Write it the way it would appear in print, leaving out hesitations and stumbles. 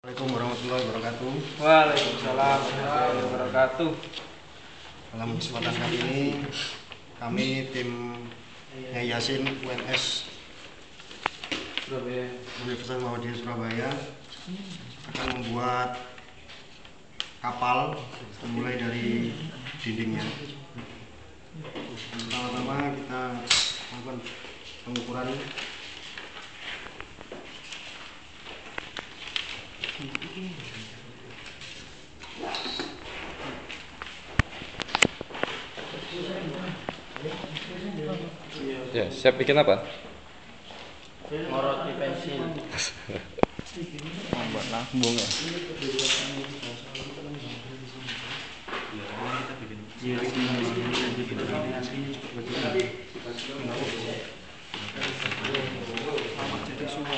Assalamualaikum warahmatullahi wabarakatuh. Waalaikumsalam warahmatullahi wabarakatuh. Dalam kesempatan kali ini kami tim Yayasin UNS Universitas Muhammadiyah Surabaya akan membuat kapal mulai dari dindingnya. Pertama-tama kita lakukan pengukuran Ya, siap bikin apa? Ngoroti pensil. Membuat lambung ya. Jadi suhu.